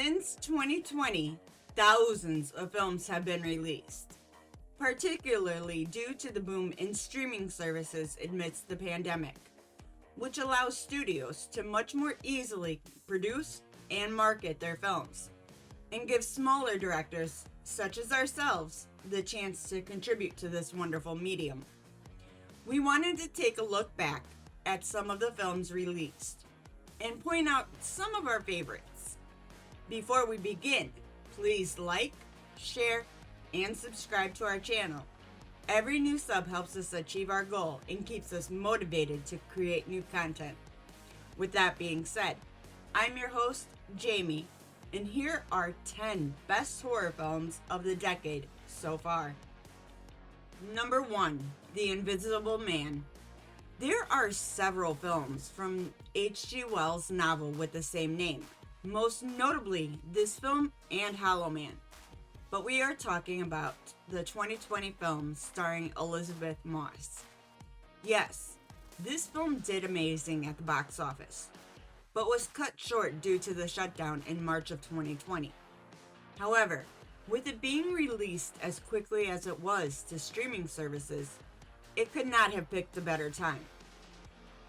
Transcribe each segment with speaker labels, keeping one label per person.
Speaker 1: Since 2020, thousands of films have been released, particularly due to the boom in streaming services amidst the pandemic, which allows studios to much more easily produce and market their films, and give smaller directors, such as ourselves, the chance to contribute to this wonderful medium. We wanted to take a look back at some of the films released and point out some of our favorites. Before we begin, please like, share, and subscribe to our channel. Every new sub helps us achieve our goal and keeps us motivated to create new content. With that being said, I'm your host, Jamie, and here are 10 best horror films of the decade so far. Number 1, The Invisible Man. There are several films from H.G. Wells' novel with the same name, most notably this film and Hollow Man. But we are talking about the 2020 film starring Elizabeth Moss. Yes, this film did amazing at the box office, but was cut short due to the shutdown in March of 2020. However, with it being released as quickly as it was to streaming services, it could not have picked a better time.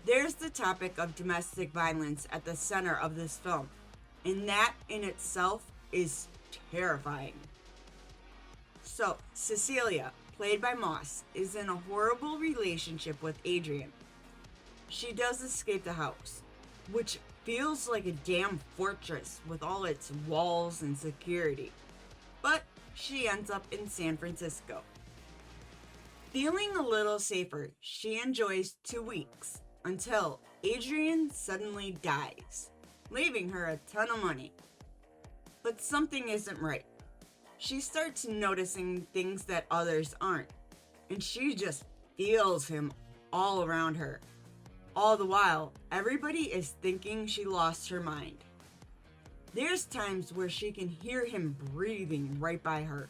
Speaker 1: There's the topic of domestic violence at the center of this film, and that in itself is terrifying. So, Cecilia, played by Moss, is in a horrible relationship with Adrian. She does escape the house, which feels like a damn fortress with all its walls and security, but she ends up in San Francisco. Feeling a little safer, she enjoys 2 weeks until Adrian suddenly dies, leaving her a ton of money. But something isn't right. She starts noticing things that others aren't, and she just feels him all around her. All the while, everybody is thinking she lost her mind. There's times where she can hear him breathing right by her,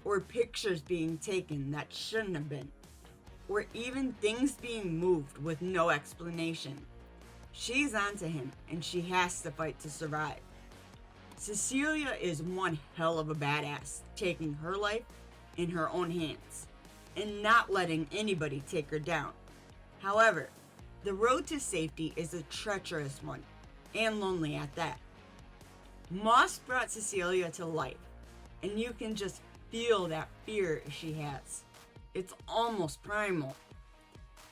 Speaker 1: or pictures being taken that shouldn't have been, or even things being moved with no explanation. She's onto him, and she has to fight to survive. Cecilia is one hell of a badass, taking her life in her own hands, and not letting anybody take her down. However, the road to safety is a treacherous one, and lonely at that. Moss brought Cecilia to life, and you can just feel that fear she has. It's almost primal.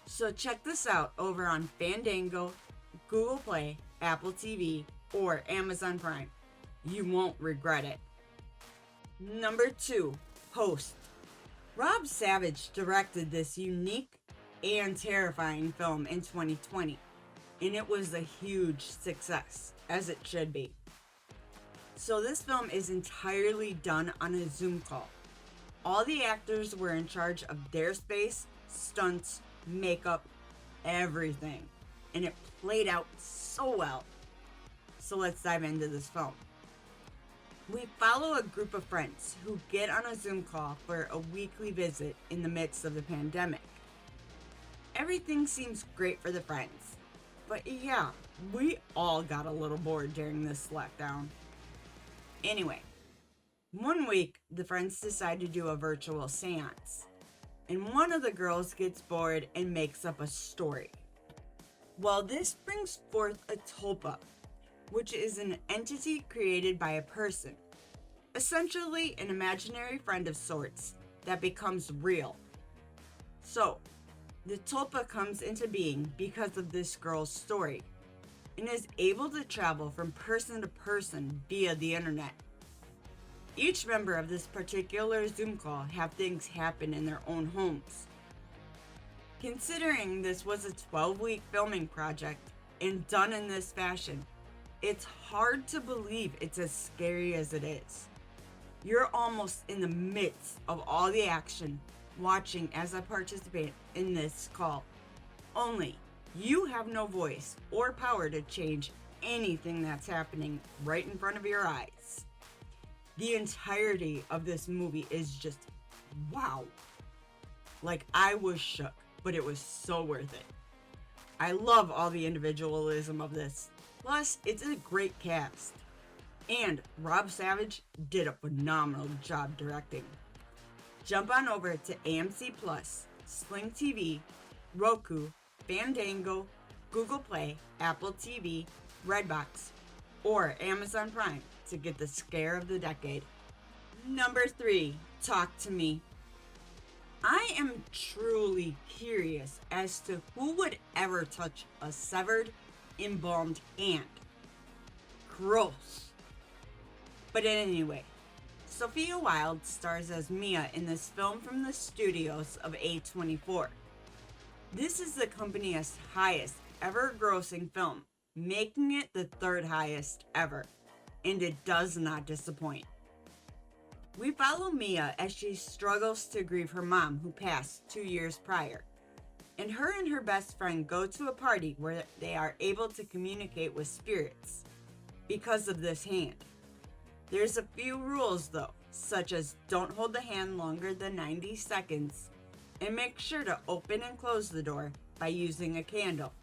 Speaker 1: So check this out over on Fandango, Google Play, Apple TV, or Amazon Prime. You won't regret it. Number 2, Host. Rob Savage directed this unique and terrifying film in 2020, and it was a huge success, as it should be. So this film is entirely done on a Zoom call. All the actors were in charge of their space, stunts, makeup, everything, and it played out so well. So let's dive into this film. We follow a group of friends who get on a Zoom call for a weekly visit in the midst of the pandemic. Everything seems great for the friends, but yeah, we all got a little bored during this lockdown. Anyway, one week the friends decide to do a virtual seance, and one of the girls gets bored and makes up a story. Well, this brings forth a tulpa, which is an entity created by a person, essentially an imaginary friend of sorts that becomes real. So, the tulpa comes into being because of this girl's story, and is able to travel from person to person via the internet. Each member of this particular Zoom call have things happen in their own homes. Considering this was a 12-week filming project and done in this fashion, it's hard to believe it's as scary as it is. You're almost in the midst of all the action, watching as I participate in this call. Only you have no voice or power to change anything that's happening right in front of your eyes. The entirety of this movie is just wow. Like, I was shook, but it was so worth it. I love all the individualism of this. Plus, it's a great cast. And Rob Savage did a phenomenal job directing. Jump on over to AMC Plus, Sling TV, Roku, Fandango, Google Play, Apple TV, Redbox, or Amazon Prime to get the scare of the decade. Number 3, Talk to Me. I am truly curious as to who would ever touch a severed, embalmed hand. Gross. But anyway, Sophia Wilde stars as Mia in this film from the studios of A24. This is the company's highest ever grossing film, making it the 3rd highest ever, and it does not disappoint. We follow Mia as she struggles to grieve her mom who passed 2 years prior, and her best friend go to a party where they are able to communicate with spirits because of this hand. There's a few rules though, such as don't hold the hand longer than 90 seconds, and make sure to open and close the door by using a candle.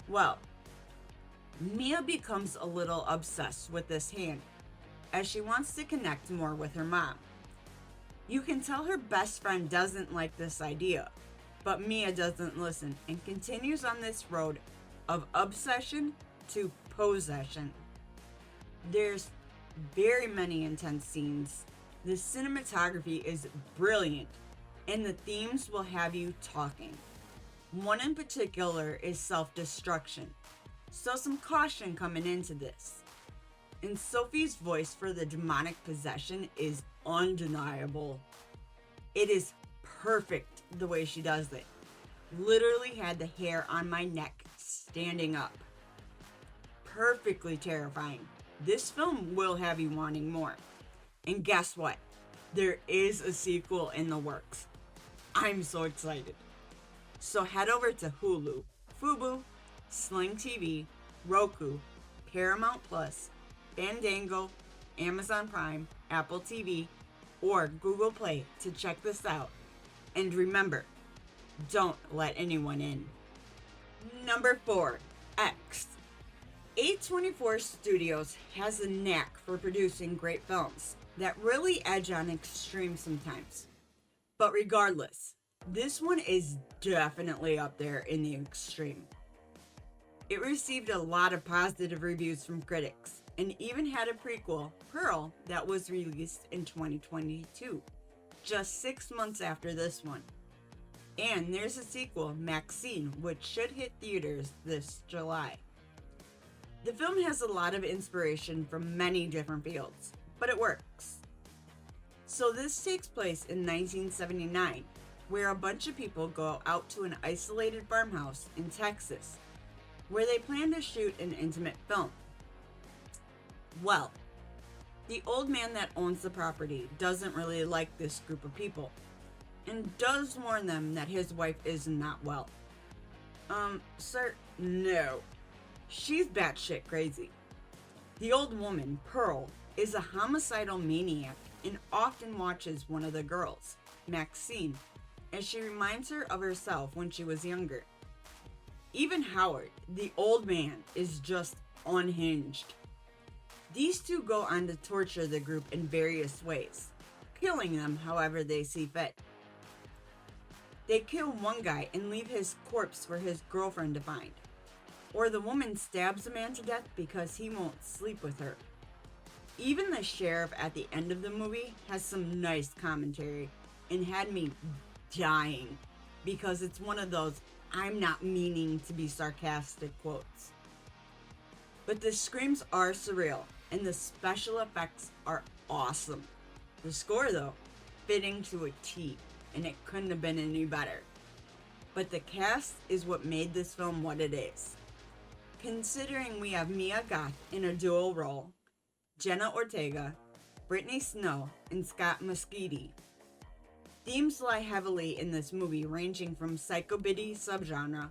Speaker 1: Well, Mia becomes a little obsessed with this hand as she wants to connect more with her mom. You can tell her best friend doesn't like this idea, but Mia doesn't listen and continues on this road of obsession to possession. There's very many intense scenes. The cinematography is brilliant, and the themes will have you talking. One in particular is self-destruction, so some caution coming into this. And Sophie's voice for the demonic possession is undeniable. It is perfect the way she does it. Literally had the hair on my neck standing up. Perfectly terrifying. This film will have you wanting more. And guess what? There is a sequel in the works. I'm so excited. So head over to Hulu, Fubo, Sling TV, Roku, Paramount Plus, Fandango, Amazon Prime, Apple TV, or Google Play to check this out. And remember, don't let anyone in. Number 4, X. A24 Studios has a knack for producing great films that really edge on extreme sometimes. But regardless, this one is definitely up there in the extreme. It received a lot of positive reviews from critics, and even had a prequel, Pearl, that was released in 2022, just 6 months after this one. And there's a sequel, Maxine, which should hit theaters this July. The film has a lot of inspiration from many different fields, but it works. So this takes place in 1979, where a bunch of people go out to an isolated farmhouse in Texas, where they plan to shoot an intimate film. Well, the old man that owns the property doesn't really like this group of people, and does warn them that his wife is not well. Sir, no. She's batshit crazy. The old woman, Pearl, is a homicidal maniac and often watches one of the girls, Maxine, as she reminds her of herself when she was younger. Even Howard, the old man, is just unhinged. These two go on to torture the group in various ways, killing them however they see fit. They kill one guy and leave his corpse for his girlfriend to find. Or the woman stabs a man to death because he won't sleep with her. Even the sheriff at the end of the movie has some nice commentary and had me dying because it's one of those I'm not meaning to be sarcastic quotes. But the screams are surreal and the special effects are awesome. The score though, fitting to a T, and it couldn't have been any better. But the cast is what made this film what it is. Considering we have Mia Goth in a dual role, Jenna Ortega, Brittany Snow, and Scott Mescudi. Themes lie heavily in this movie ranging from psychobiddy subgenre,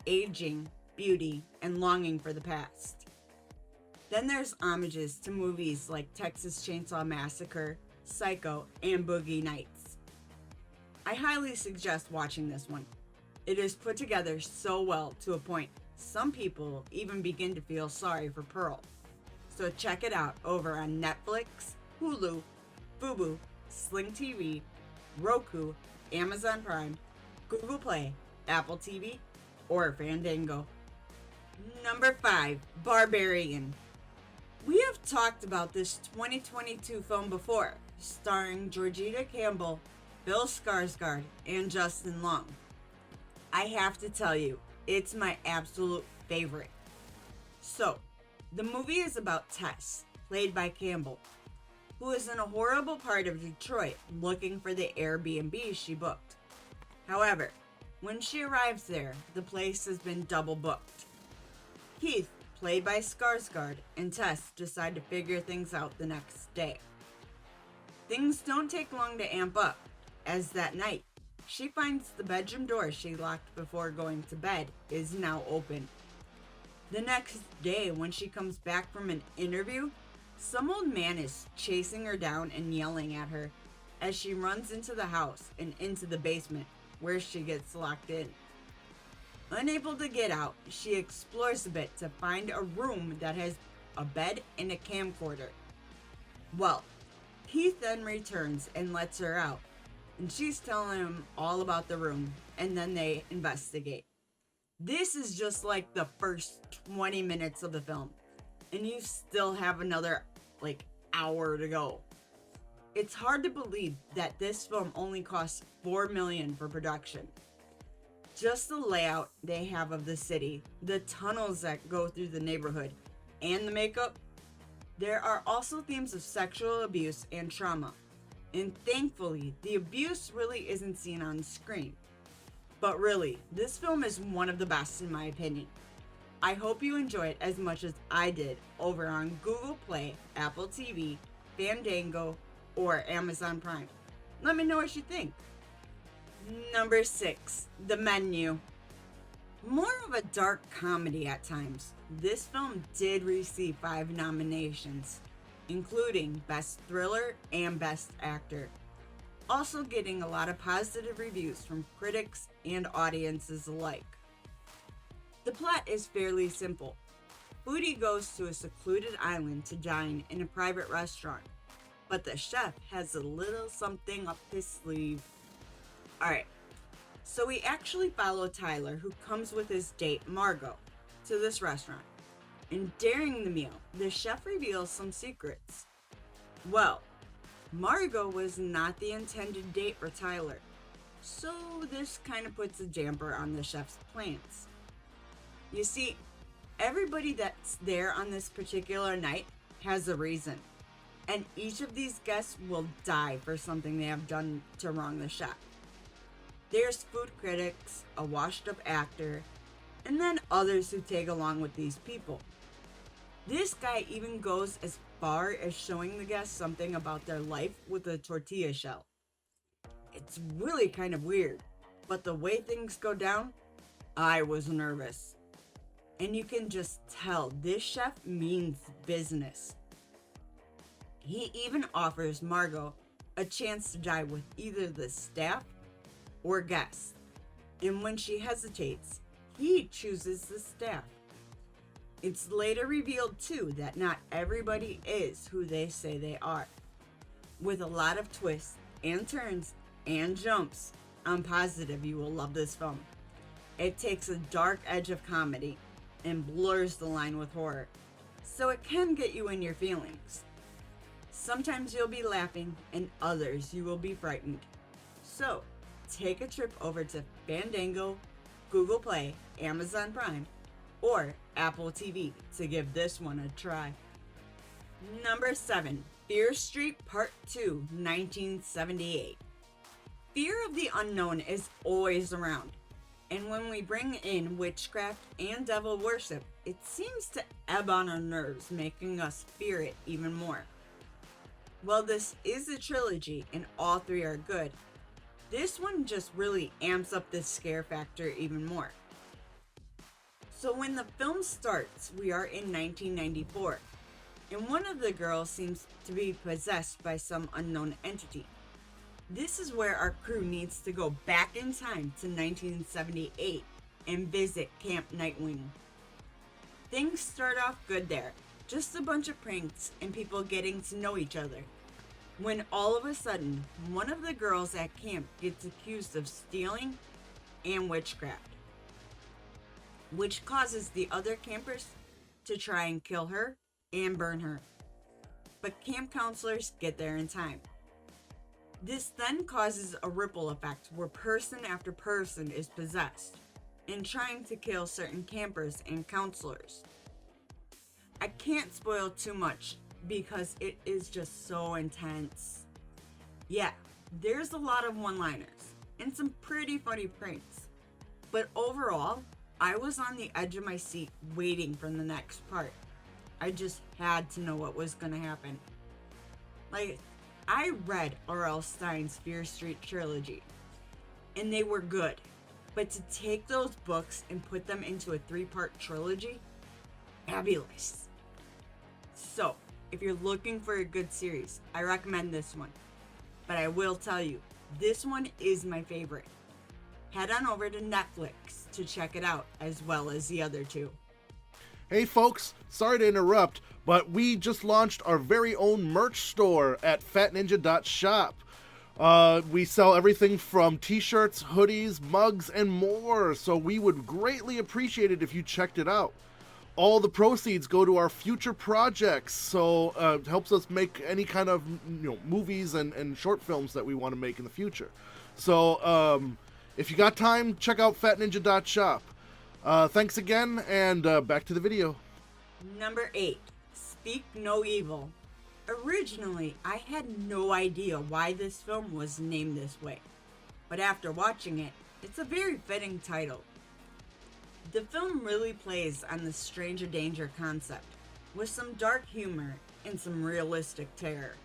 Speaker 1: aging, beauty, and longing for the past. Then there's homages to movies like Texas Chainsaw Massacre, Psycho, and Boogie Nights. I highly suggest watching this one. It is put together so well to a point some people even begin to feel sorry for Pearl. So check it out over on Netflix, Hulu, Fubo, Sling TV, Roku, Amazon Prime, Google Play, Apple TV, or Fandango. Number 5, Barbarian. We have talked about this 2022 film before, starring Georgina Campbell, Bill Skarsgård, and Justin Long. I have to tell you, it's my absolute favorite. So, the movie is about Tess, played by Campbell, who is in a horrible part of Detroit looking for the Airbnb she booked. However, when she arrives there, the place has been double booked. Keith, played by Skarsgård, and Tess decide to figure things out the next day. Things don't take long to amp up, as that night, she finds the bedroom door she locked before going to bed is now open. The next day, when she comes back from an interview, some old man is chasing her down and yelling at her as she runs into the house and into the basement, where she gets locked in. Unable to get out, she explores a bit to find a room that has a bed and a camcorder. Well, Keith then returns and lets her out, and she's telling him all about the room, and then they investigate. This is just like the first 20 minutes of the film, and you still have another hour to go. It's hard to believe that this film only cost $4 million for production. Just the layout they have of the city, the tunnels that go through the neighborhood, and the makeup. There are also themes of sexual abuse and trauma, and thankfully, the abuse really isn't seen on screen. But really, this film is one of the best in my opinion. I hope you enjoy it as much as I did over on Google Play, Apple TV, Fandango, or Amazon Prime. Let me know what you think. Number 6, The Menu. More of a dark comedy at times, this film did receive 5 nominations, including Best Thriller and Best Actor. Also getting a lot of positive reviews from critics and audiences alike. The plot is fairly simple. Foodie goes to a secluded island to dine in a private restaurant, but the chef has a little something up his sleeve. Alright, so we actually follow Tyler, who comes with his date Margot, to this restaurant. And during the meal, the chef reveals some secrets. Well, Margot was not the intended date for Tyler, so this kind of puts a damper on the chef's plans. You see, everybody that's there on this particular night has a reason, and each of these guests will die for something they have done to wrong the chef. There's food critics, a washed-up actor, and then others who tag along with these people. This guy even goes as far as showing the guests something about their life with a tortilla shell. It's really kind of weird, but the way things go down, I was nervous. And you can just tell this chef means business. He even offers Margot a chance to die with either the staff or guests. And when she hesitates, he chooses the staff. It's later revealed too that not everybody is who they say they are. With a lot of twists and turns and jumps, I'm positive you will love this film. It takes a dark edge of comedy and blurs the line with horror, so it can get you in your feelings. Sometimes you'll be laughing and others you will be frightened. So, take a trip over to Fandango, Google Play, Amazon Prime, or Apple TV to give this one a try. Number 7, Fear Street Part 2, 1978. Fear of the unknown is always around, and when we bring in witchcraft and devil worship, it seems to ebb on our nerves, making us fear it even more. While this is a trilogy and all 3 are good, this one just really amps up the scare factor even more. So when the film starts, we are in 1994, and one of the girls seems to be possessed by some unknown entity. This is where our crew needs to go back in time to 1978 and visit Camp Nightwing. Things start off good there, just a bunch of pranks and people getting to know each other. When all of a sudden, one of the girls at camp gets accused of stealing and witchcraft, which causes the other campers to try and kill her and burn her. But camp counselors get there in time. This then causes a ripple effect where person after person is possessed and trying to kill certain campers and counselors. I can't spoil too much because it is just so intense. Yeah, there's a lot of one-liners and some pretty funny pranks, but overall, I was on the edge of my seat waiting for the next part. I just had to know what was gonna happen. Like, I read R.L. Stein's Fear Street trilogy, and they were good, but to take those books and put them into a 3-part trilogy, fabulous. So, if you're looking for a good series, I recommend this one. But I will tell you, this one is my favorite. Head on over to Netflix to check it out, as well as the other two.
Speaker 2: Hey folks, sorry to interrupt, but we just launched our very own merch store at fatninja.shop. We sell everything from t-shirts, hoodies, mugs, and more, so we would greatly appreciate it if you checked it out. All the proceeds go to our future projects, so it helps us make any kind of movies and short films that we want to make in the future. So if you got time, check out fatninja.shop. Thanks again, and back to the video.
Speaker 1: Number 8, Speak No Evil. Originally, I had no idea why this film was named this way, but after watching it, it's a very fitting title. The film really plays on the stranger danger concept, with some dark humor and some realistic terror.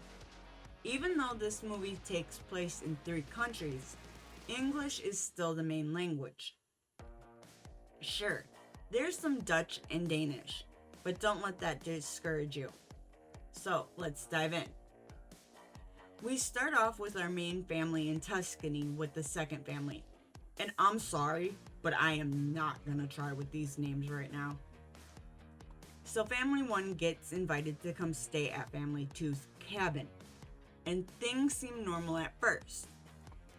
Speaker 1: Even though this movie takes place in 3 countries, English is still the main language. Sure, there's some Dutch and Danish, but don't let that discourage you. So, let's dive in. We start off with our main family in Tuscany with the second family. And I'm sorry, but I am not gonna try with these names right now. So family 1 gets invited to come stay at family 2's cabin. And things seem normal at first.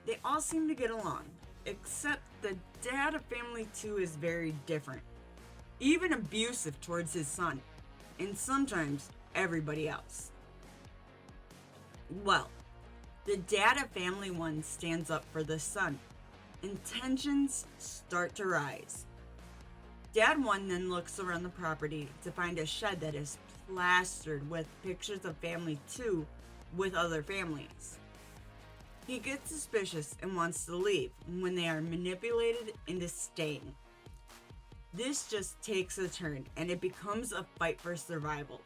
Speaker 1: They all seem to get along, except the dad of family 2 is very different. Even abusive towards his son, and sometimes everybody else. Well, the dad of family 1 stands up for the son, and tensions start to rise. Dad 1 then looks around the property to find a shed that is plastered with pictures of family 2 with other families. He gets suspicious and wants to leave when they are manipulated into staying. This just takes a turn and it becomes a fight for survival.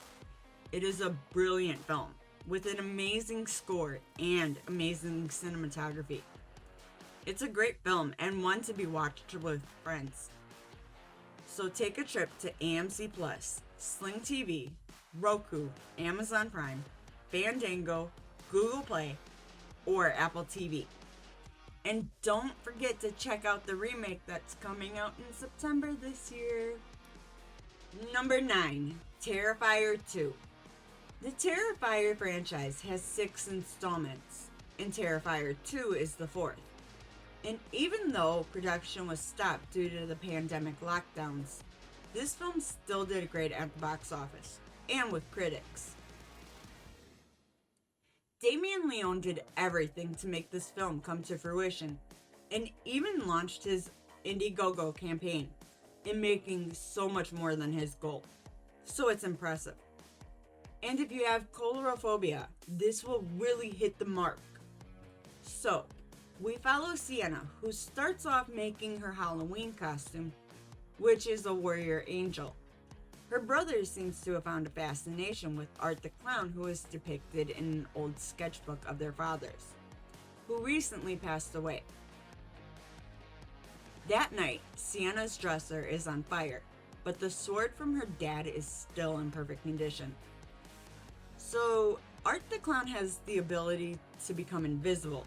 Speaker 1: It is a brilliant film with an amazing score and amazing cinematography. It's a great film and one to be watched with friends. So take a trip to AMC Plus, Sling TV, Roku, Amazon Prime, Fandango, Google Play, or Apple TV. And don't forget to check out the remake that's coming out in September this year. Number 9, Terrifier 2. The Terrifier franchise has 6 installments, and Terrifier 2 is the 4th. And even though production was stopped due to the pandemic lockdowns, this film still did great at the box office, and with critics. Damien Leone did everything to make this film come to fruition, and even launched his Indiegogo campaign in making so much more than his goal. So it's impressive. And if you have coulrophobia, this will really hit the mark. So, we follow Sienna, who starts off making her Halloween costume, which is a warrior angel. Her brother seems to have found a fascination with Art the Clown, who is depicted in an old sketchbook of their fathers, who recently passed away. That night, Sienna's dresser is on fire, but the sword from her dad is still in perfect condition. So, Art the Clown has the ability to become invisible,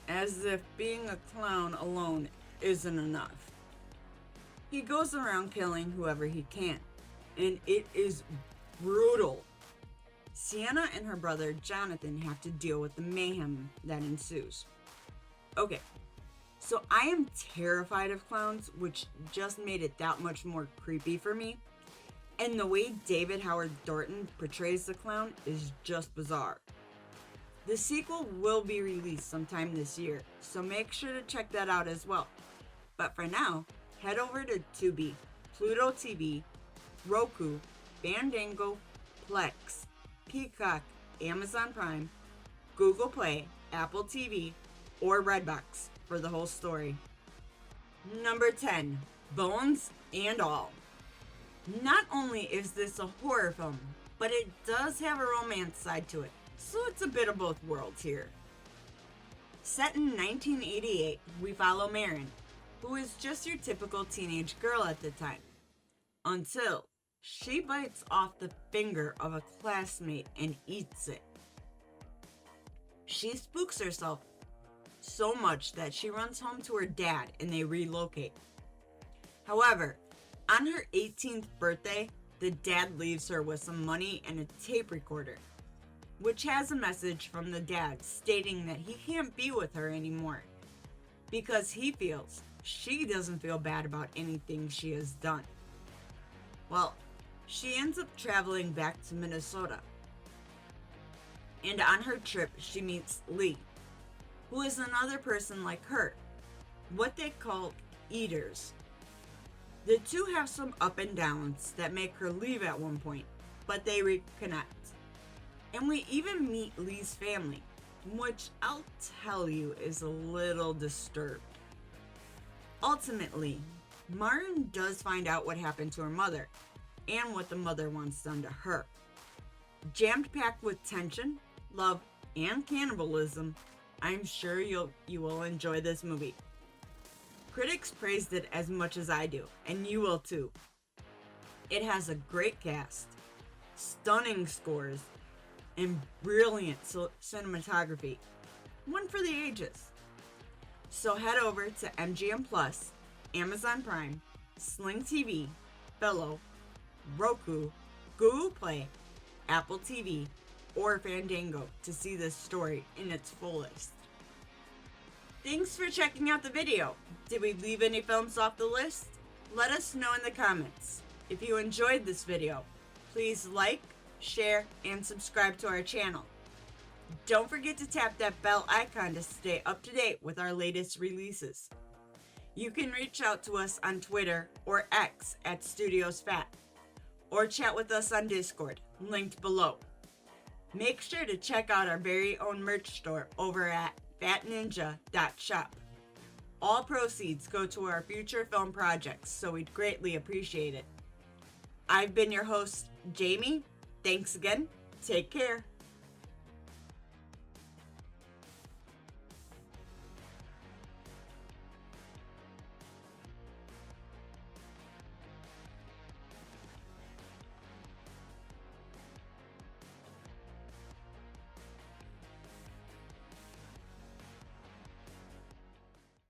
Speaker 1: as if being a clown alone isn't enough. He goes around killing whoever he can, and it is brutal. Sienna and her brother Jonathan have to deal with the mayhem that ensues. Okay, so I am terrified of clowns, which just made it that much more creepy for me. And the way David Howard Thornton portrays the clown is just bizarre. The sequel will be released sometime this year, so make sure to check that out as well. But for now, head over to Tubi, Pluto TV, Roku, Fandango, Plex, Peacock, Amazon Prime, Google Play, Apple TV, or Redbox for the whole story. Number 10, Bones and All. Not only is this a horror film, but it does have a romance side to it, so it's a bit of both worlds here. Set in 1988, we follow Marin, who is just your typical teenage girl at the time, until she bites off the finger of a classmate and eats it. She spooks herself so much that she runs home to her dad and they relocate. However, on her 18th birthday, the dad leaves her with some money and a tape recorder, which has a message from the dad stating that he can't be with her anymore because he feels she doesn't feel bad about anything she has done. Well, she ends up traveling back to Minnesota. And on her trip, she meets Lee, who is another person like her, what they call eaters. The two have some up and downs that make her leave at one point, but they reconnect. And we even meet Lee's family, which I'll tell you is a little disturbed. Ultimately, Marin does find out what happened to her mother and what the mother wants done to her. Jammed packed with tension, love, and cannibalism, I'm sure you will enjoy this movie. Critics praised it as much as I do, and you will too. It has a great cast, stunning scores, and brilliant cinematography. One for the ages. So head over to MGM Plus, Amazon Prime, Sling TV, Fellow, Roku, Google Play, Apple TV, or Fandango to see this story in its fullest. Thanks for checking out the video. Did we leave any films off the list? Let us know in the comments. If you enjoyed this video, please like, share, and subscribe to our channel. Don't forget to tap that bell icon to stay up to date with our latest releases. You can reach out to us on Twitter or X at StudiosFat, or chat with us on Discord, linked below. Make sure to check out our very own merch store over at fatninja.shop. All proceeds go to our future film projects, so we'd greatly appreciate it. I've been your host, Jamie. Thanks again. Take care.